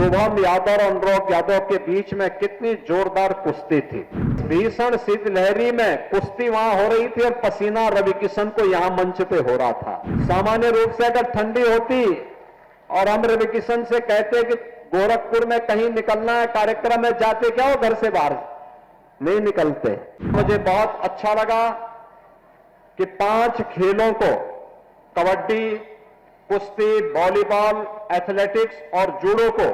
शुभम यादव और अनुराग यादव के बीच में कितनी जोरदार कुश्ती थी। भीषण शीतलहरी में कुश्ती वहां हो रही थी और पसीना रवि किशन को यहां मंच पे हो रहा था। सामान्य रूप से अगर ठंडी होती और हम रवि किशन से कहते कि गोरखपुर में कहीं निकलना है कार्यक्रम में, जाते क्या हो घर से बाहर? नहीं निकलते। मुझे बहुत अच्छा लगा कि 5 खेलों को, कबड्डी, कुश्ती, वॉलीबॉल, एथलेटिक्स और जूडो को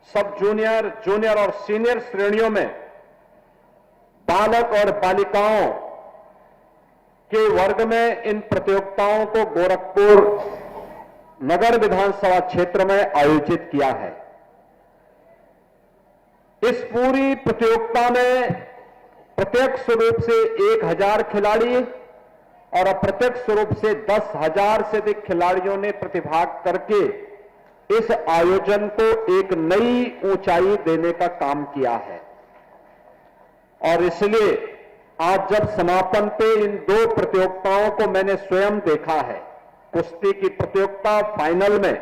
सब जूनियर और सीनियर श्रेणियों में बालक और बालिकाओं के वर्ग में इन प्रतियोगिताओं को गोरखपुर नगर विधानसभा क्षेत्र में आयोजित किया है। इस पूरी प्रतियोगिता में प्रत्यक्ष रूप से 1000 खिलाड़ी और अप्रत्यक्ष रूप से 10,000 से अधिक खिलाड़ियों ने प्रतिभाग करके इस आयोजन को एक नई ऊंचाई देने का काम किया है। और इसलिए आज जब समापन पे इन 2 प्रतियोगिताओं को मैंने स्वयं देखा है, कुश्ती की प्रतियोगिता फाइनल में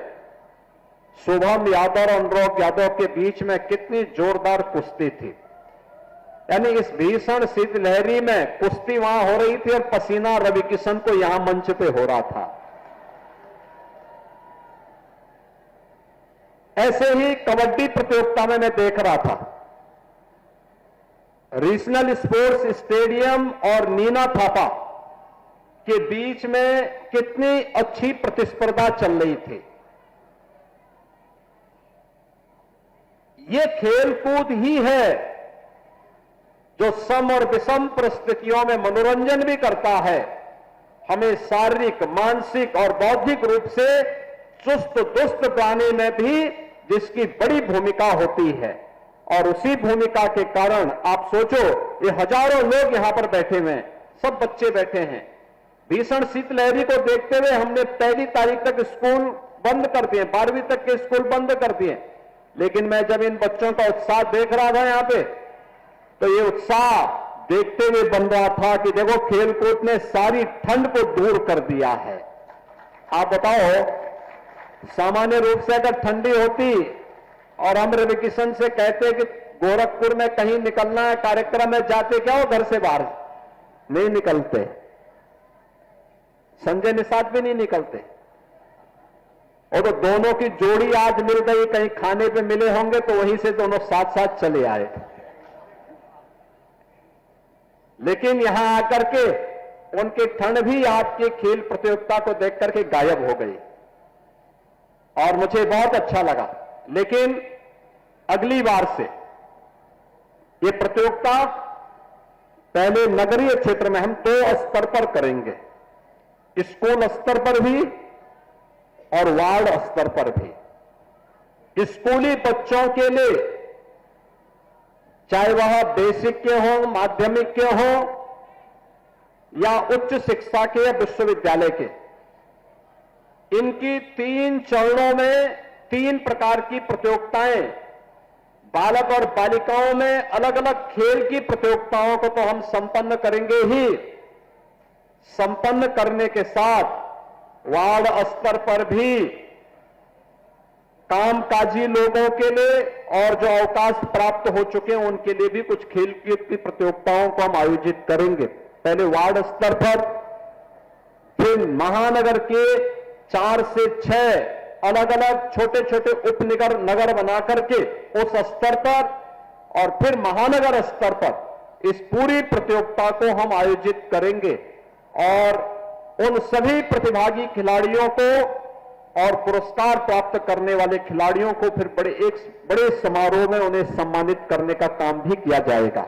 शुभम यादव और अनुराग यादव के बीच में कितनी जोरदार कुश्ती थी। यानी इस भीषण शीतलहरी में कुश्ती वहां हो रही थी और पसीना रवि किशन को यहां मंच पे हो रहा था। ऐसे ही कबड्डी प्रतियोगिता में मैं देख रहा था, रीजनल स्पोर्ट्स स्टेडियम और नीना थापा के बीच में कितनी अच्छी प्रतिस्पर्धा चल रही थी। ये खेल कूद ही है जो सम और विषम परिस्थितियों में मनोरंजन भी करता है, हमें शारीरिक, मानसिक और बौद्धिक रूप से चुस्त दुरुस्त बनाने में भी जिसकी बड़ी भूमिका होती है। और उसी भूमिका के कारण आप सोचो, ये हजारों लोग यहां पर बैठे हुए हैं, सब बच्चे बैठे हैं। भीषण शीतलहरी को देखते हुए हमने 1 तारीख तक स्कूल बंद कर दिए, 12वीं तक के स्कूल बंद कर दिए। लेकिन मैं जब इन बच्चों का उत्साह देख रहा था यहां पे, तो ये उत्साह देखते हुए बन रहा था कि देखो खेलकूद ने सारी ठंड को दूर कर दिया है। आप बताओ, सामान्य रूप से अगर ठंडी होती और हम रवि किशन से कहते कि गोरखपुर में कहीं निकलना है कार्यक्रम में, जाते क्या हो घर से बाहर? नहीं निकलते। संजय निषाद भी नहीं निकलते। और तो दोनों की जोड़ी आज मिल गई, कहीं खाने पे मिले होंगे तो वहीं से दोनों साथ साथ चले आए। लेकिन यहां आकर के उनकी ठंड भी आपके खेल प्रतियोगिता को देख करके गायब हो गई और मुझे बहुत अच्छा लगा। लेकिन अगली बार से ये प्रतियोगिता पहले नगरीय क्षेत्र में हम 2 स्तर पर करेंगे, स्कूल स्तर पर भी और वार्ड स्तर पर भी। स्कूली बच्चों के लिए, चाहे वह बेसिक के हों, माध्यमिक के हों या उच्च शिक्षा के या विश्वविद्यालय के, इनकी 3 चरणों में 3 प्रकार की प्रतियोगिताएं, बालक और बालिकाओं में अलग अलग खेल की प्रतियोगिताओं को तो हम संपन्न करेंगे ही, संपन्न करने के साथ वार्ड स्तर पर भी कामकाजी लोगों के लिए और जो अवकाश प्राप्त हो चुके हैं उनके लिए भी कुछ खेल की प्रतियोगिताओं को हम आयोजित करेंगे। पहले वार्ड स्तर पर, फिर महानगर के 4 से 6 अलग अलग छोटे छोटे उपनगर बना करके उस स्तर पर, और फिर महानगर स्तर पर इस पूरी प्रतियोगिता को हम आयोजित करेंगे। और उन सभी प्रतिभागी खिलाड़ियों को और पुरस्कार प्राप्त करने वाले खिलाड़ियों को फिर बड़े समारोह में उन्हें सम्मानित करने का काम भी किया जाएगा।